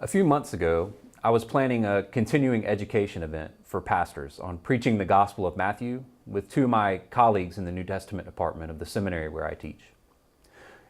A few months ago, I was planning a continuing education event for pastors on preaching the Gospel of Matthew with two of my colleagues in the New Testament department of the seminary where I teach.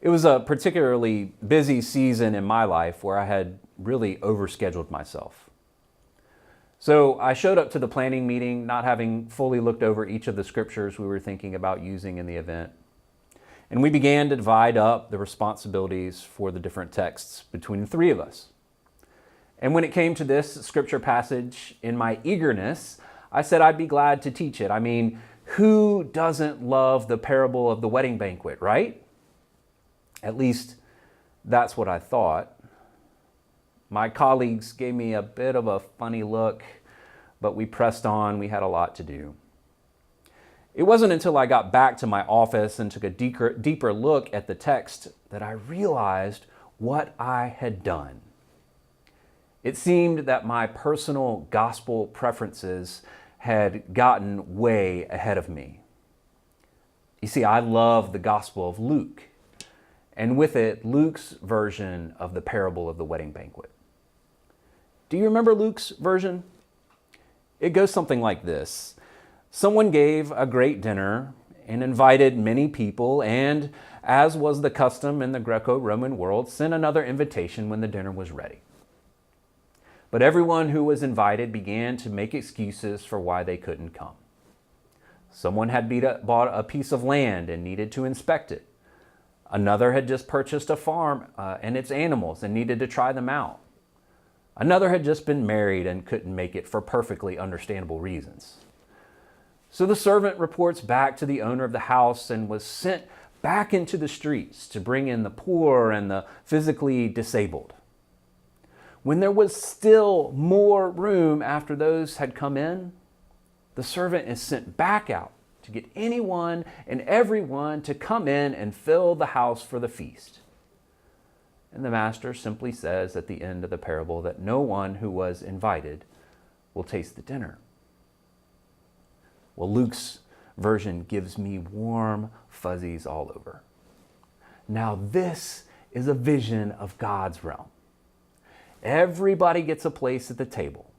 It was a particularly busy season in my life where I had really overscheduled myself. So I showed up to the planning meeting not having fully looked over each of the scriptures we were thinking about using in the event. And we began to divide up the responsibilities for the different texts between the three of us. And when it came to this scripture passage, in my eagerness, I said I'd be glad to teach it. I mean, who doesn't love the parable of the wedding banquet, right? At least that's what I thought. My colleagues gave me a bit of a funny look, but we pressed on. We had a lot to do. It wasn't until I got back to my office and took a deeper look at the text that I realized what I had done. It seemed that my personal gospel preferences had gotten way ahead of me. You see, I love the Gospel of Luke, and with it, Luke's version of the parable of the wedding banquet. Do you remember Luke's version? It goes something like this. Someone gave a great dinner and invited many people, and, as was the custom in the Greco-Roman world, sent another invitation when the dinner was ready. But everyone who was invited began to make excuses for why they couldn't come. Someone had bought a piece of land and needed to inspect it. Another had just purchased a farm and its animals and needed to try them out. Another had just been married and couldn't make it for perfectly understandable reasons. So the servant reports back to the owner of the house and was sent back into the streets to bring in the poor and the physically disabled. When there was still more room after those had come in, the servant is sent back out to get anyone and everyone to come in and fill the house for the feast. And the master simply says at the end of the parable that no one who was invited will taste the dinner. Well, Luke's version gives me warm fuzzies all over. Now this is a vision of God's realm. Everybody gets a place at the table,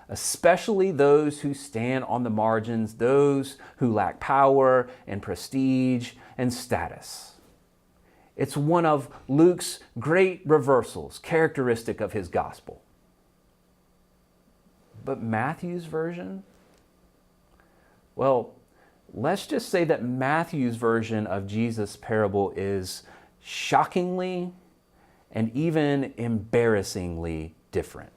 especially those who stand on the margins, those who lack power and prestige and status. It's one of Luke's great reversals, characteristic of his gospel. But Matthew's version? Well, let's just say that Matthew's version of Jesus' parable is shockingly and even embarrassingly different.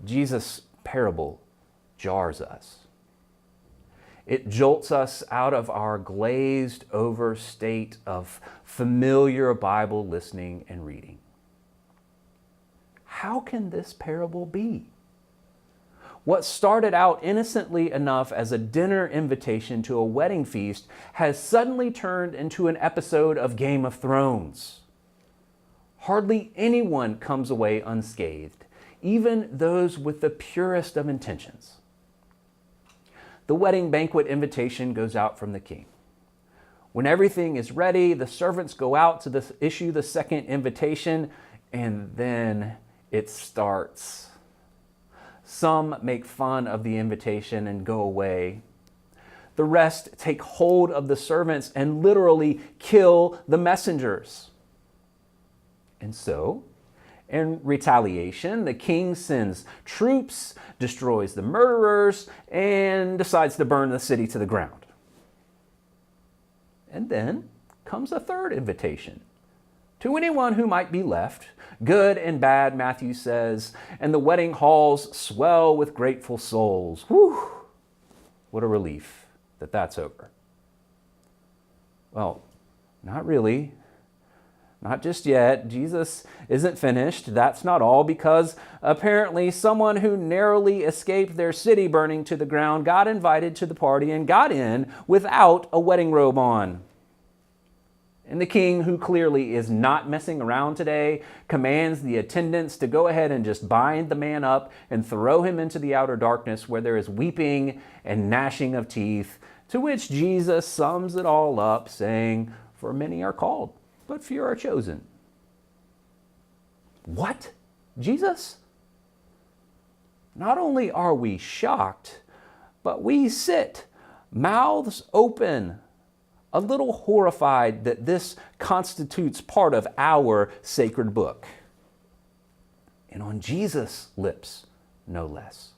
Jesus' parable jars us. It jolts us out of our glazed over state of familiar Bible listening and reading. How can this parable be? What started out innocently enough as a dinner invitation to a wedding feast has suddenly turned into an episode of Game of Thrones. Hardly anyone comes away unscathed, even those with the purest of intentions. The wedding banquet invitation goes out from the king. When everything is ready, the servants go out to issue the second invitation, and then it starts. Some make fun of the invitation and go away. The rest take hold of the servants and literally kill the messengers. And so, in retaliation, the king sends troops, destroys the murderers, and decides to burn the city to the ground. And then comes a third invitation. To anyone who might be left, good and bad, Matthew says, and the wedding halls swell with grateful souls. Whew! What a relief that that's over. Well, not really. Not just yet. Jesus isn't finished. That's not all, because apparently someone who narrowly escaped their city burning to the ground got invited to the party and got in without a wedding robe on. And the king, who clearly is not messing around today, commands the attendants to go ahead and just bind the man up and throw him into the outer darkness where there is weeping and gnashing of teeth, to which Jesus sums it all up saying, "For many are called, but few are chosen." What? Jesus? Not only are we shocked, but we sit, mouths open, a little horrified that this constitutes part of our sacred book. And on Jesus' lips, no less.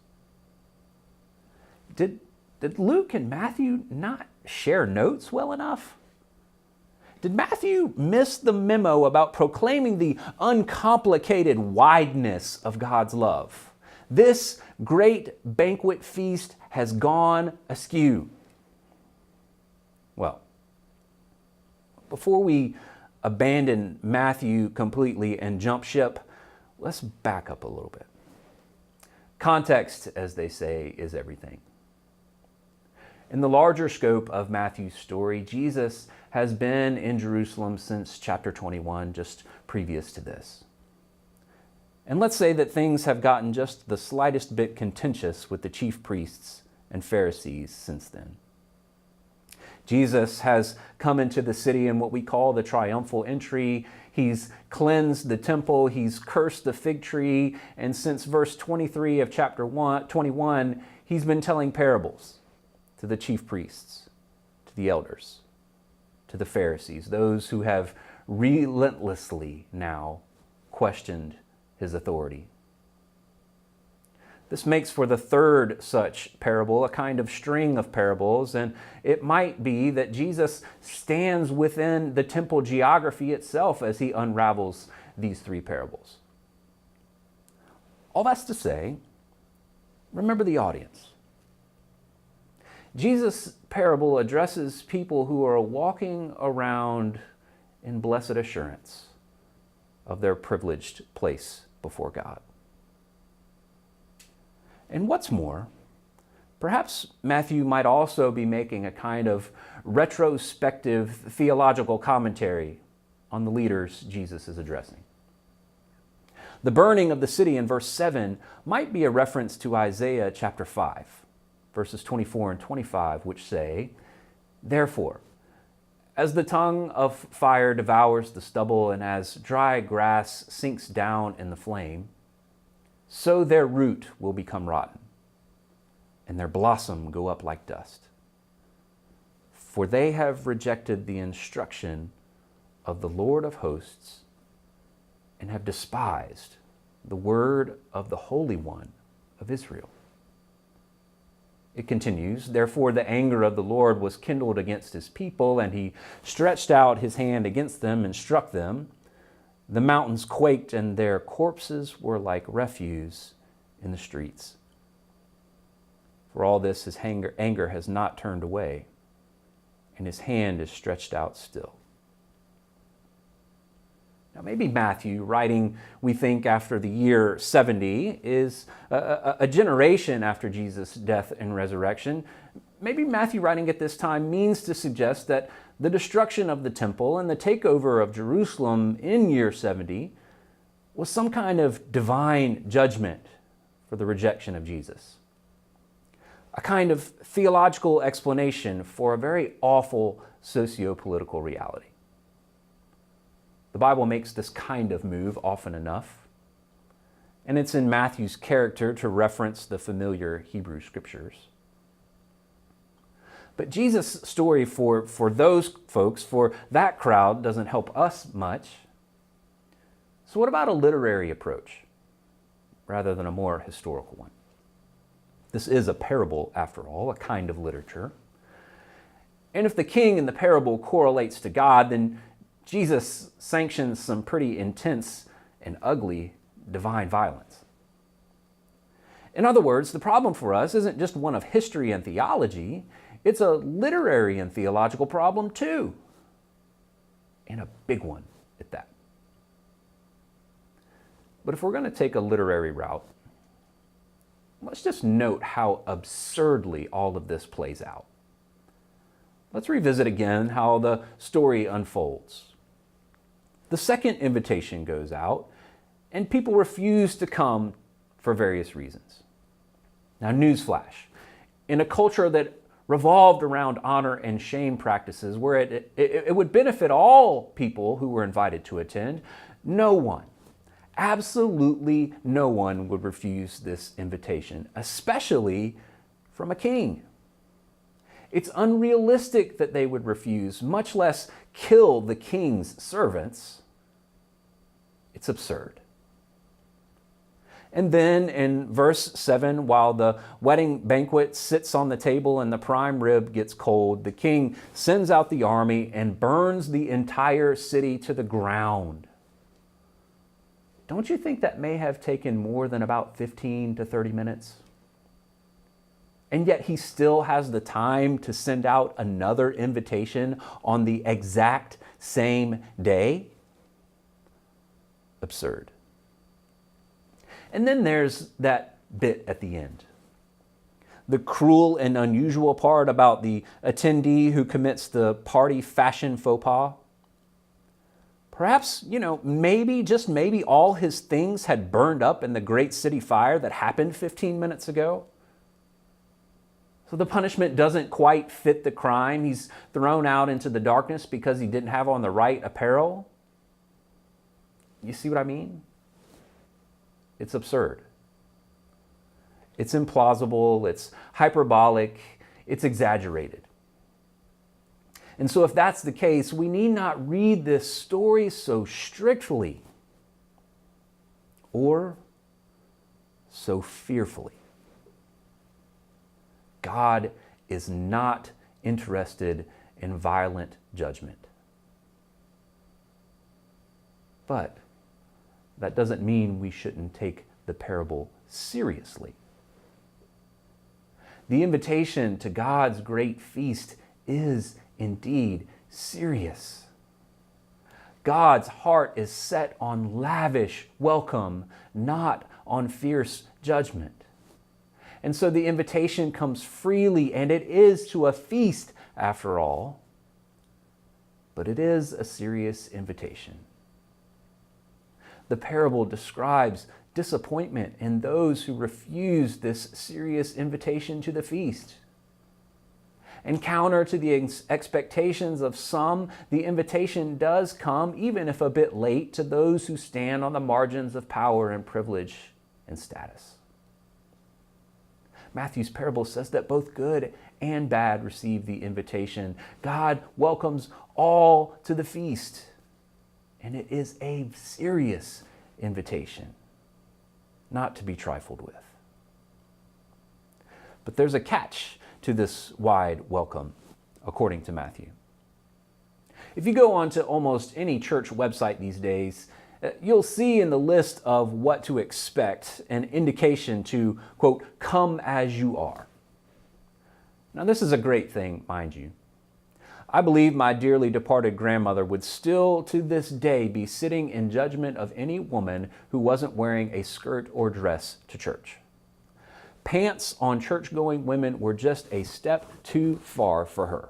Did Luke and Matthew not share notes well enough? Did Matthew miss the memo about proclaiming the uncomplicated wideness of God's love? This great banquet feast has gone askew. Well, before we abandon Matthew completely and jump ship, let's back up a little bit. Context, as they say, is everything. In the larger scope of Matthew's story, Jesus has been in Jerusalem since chapter 21, just previous to this. And let's say that things have gotten just the slightest bit contentious with the chief priests and Pharisees since then. Jesus has come into the city in what we call the triumphal entry. He's cleansed the temple, he's cursed the fig tree, and since verse 23 of chapter 21, he's been telling parables to the chief priests, to the elders, to the Pharisees, those who have relentlessly now questioned his authority. This makes for the third such parable, a kind of string of parables, and it might be that Jesus stands within the temple geography itself as he unravels these three parables. All that's to say, remember the audience. Jesus' parable addresses people who are walking around in blessed assurance of their privileged place before God. And what's more, perhaps Matthew might also be making a kind of retrospective theological commentary on the leaders Jesus is addressing. The burning of the city in verse 7 might be a reference to Isaiah chapter 5, verses 24 and 25, which say, "Therefore, as the tongue of fire devours the stubble and as dry grass sinks down in the flame, so their root will become rotten, and their blossom go up like dust. For they have rejected the instruction of the Lord of hosts and have despised the word of the Holy One of Israel." It continues, "Therefore the anger of the Lord was kindled against his people, and he stretched out his hand against them and struck them. The mountains quaked, and their corpses were like refuse in the streets. For all this, his anger has not turned away, and his hand is stretched out still." Now, maybe Matthew, writing, we think, after the year 70, is a generation after Jesus' death and resurrection. Maybe Matthew, writing at this time, means to suggest that the destruction of the temple and the takeover of Jerusalem in year 70 was some kind of divine judgment for the rejection of Jesus. A kind of theological explanation for a very awful socio-political reality. The Bible makes this kind of move often enough, and it's in Matthew's character to reference the familiar Hebrew scriptures. But Jesus' story for those folks, for that crowd, doesn't help us much. So what about a literary approach rather than a more historical one? This is a parable, after all, a kind of literature. And if the king in the parable correlates to God, then Jesus sanctions some pretty intense and ugly divine violence. In other words, the problem for us isn't just one of history and theology, it's a literary and theological problem too. And a big one at that. But if we're going to take a literary route, let's just note how absurdly all of this plays out. Let's revisit again how the story unfolds. The second invitation goes out, and people refuse to come for various reasons. Now, newsflash. In a culture that revolved around honor and shame practices, where it would benefit all people who were invited to attend, no one, Absolutely no one would refuse this invitation, especially from a king. It's unrealistic that they would refuse, much less kill the king's servants. It's absurd. And then in verse 7, while the wedding banquet sits on the table and the prime rib gets cold, the king sends out the army and burns the entire city to the ground. Don't you think that may have taken more than about 15 to 30 minutes? And yet he still has the time to send out another invitation on the exact same day? Absurd. And then there's that bit at the end. The cruel and unusual part about the attendee who commits the party fashion faux pas. Perhaps, maybe, just maybe all his things had burned up in the great city fire that happened 15 minutes ago. So the punishment doesn't quite fit the crime. He's thrown out into the darkness because he didn't have on the right apparel. You see what I mean? It's absurd. It's implausible, it's hyperbolic, it's exaggerated. And so if that's the case, we need not read this story so strictly or so fearfully. God is not interested in violent judgment. But that doesn't mean we shouldn't take the parable seriously. The invitation to God's great feast is indeed serious. God's heart is set on lavish welcome, not on fierce judgment. And so the invitation comes freely, and it is to a feast after all. But it is a serious invitation. The parable describes disappointment in those who refuse this serious invitation to the feast. And counter to the expectations of some, the invitation does come, even if a bit late, to those who stand on the margins of power and privilege and status. Matthew's parable says that both good and bad receive the invitation. God welcomes all to the feast. And it is a serious invitation, not to be trifled with. But there's a catch to this wide welcome, according to Matthew. If you go on to almost any church website these days, you'll see in the list of what to expect an indication to, quote, come as you are. Now, this is a great thing, mind you. I believe my dearly departed grandmother would still to this day be sitting in judgment of any woman who wasn't wearing a skirt or dress to church. Pants on church-going women were just a step too far for her.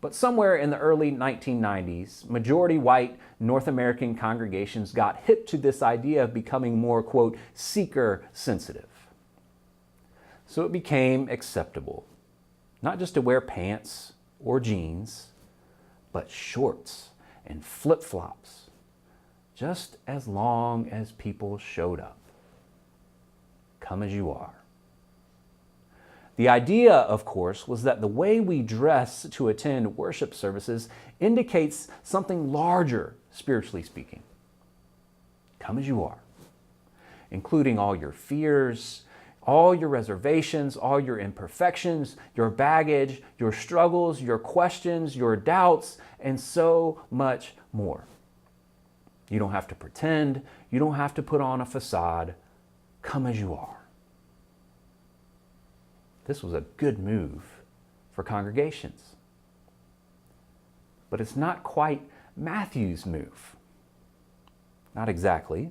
But somewhere in the early 1990s, majority white North American congregations got hip to this idea of becoming more, quote, seeker sensitive. So it became acceptable, not just to wear pants or jeans, but shorts and flip-flops, just as long as people showed up. Come as you are. The idea, of course, was that the way we dress to attend worship services indicates something larger, spiritually speaking. Come as you are, including all your fears, all your reservations, all your imperfections, your baggage, your struggles, your questions, your doubts, and so much more. You don't have to pretend. You don't have to put on a facade. Come as you are. This was a good move for congregations. But it's not quite Matthew's move. Not exactly.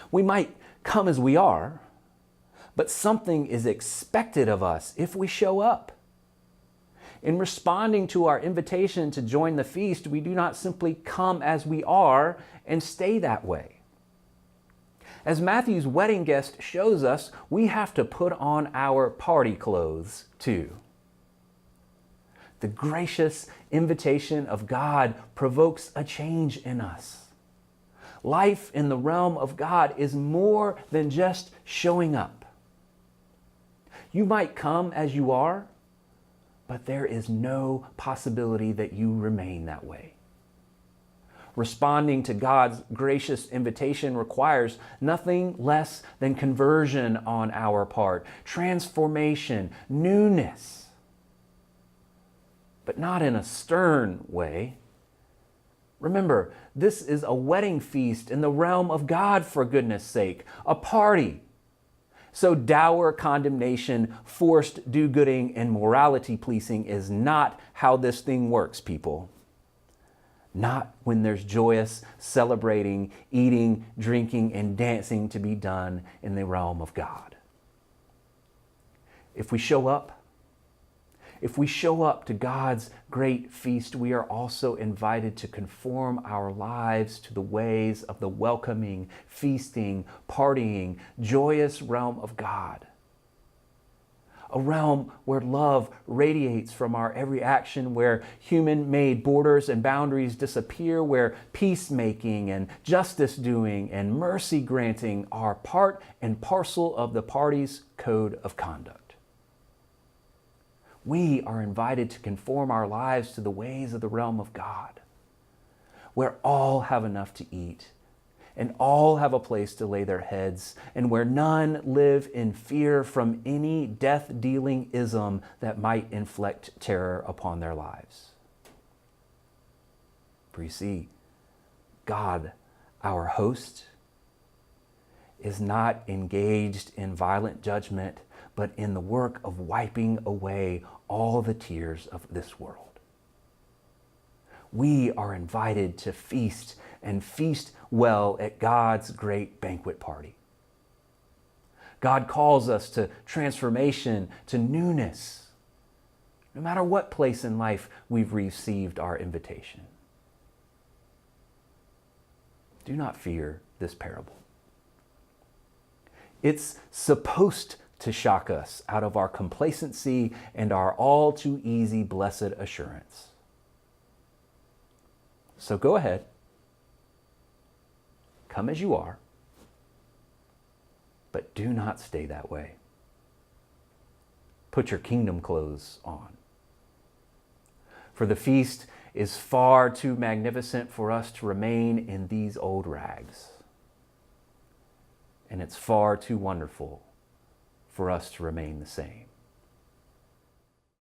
We might come as we are, but something is expected of us if we show up. In responding to our invitation to join the feast, we do not simply come as we are and stay that way. As Matthew's wedding guest shows us, we have to put on our party clothes too. The gracious invitation of God provokes a change in us. Life in the realm of God is more than just showing up. You might come as you are, but there is no possibility that you remain that way. Responding to God's gracious invitation requires nothing less than conversion on our part, transformation, newness. But not in a stern way. Remember, this is a wedding feast in the realm of God, for goodness sake, a party. So dour condemnation, forced do-gooding, and morality policing is not how this thing works, people. Not when there's joyous, celebrating, eating, drinking, and dancing to be done in the realm of God. If we show up to God's great feast, we are also invited to conform our lives to the ways of the welcoming, feasting, partying, joyous realm of God. A realm where love radiates from our every action, where human-made borders and boundaries disappear, where peacemaking and justice doing and mercy granting are part and parcel of the party's code of conduct. We are invited to conform our lives to the ways of the realm of God, where all have enough to eat and all have a place to lay their heads, and where none live in fear from any death-dealing ism that might inflict terror upon their lives. For you see, God, our host, is not engaged in violent judgment, but in the work of wiping away all the tears of this world. We are invited to feast, and feast well at God's great banquet party. God calls us to transformation, to newness, no matter what place in life we've received our invitation. Do not fear this parable. It's supposed to shock us out of our complacency and our all too easy blessed assurance. So go ahead. Come as you are, but do not stay that way. Put your kingdom clothes on. For the feast is far too magnificent for us to remain in these old rags. And it's far too wonderful for us to remain the same.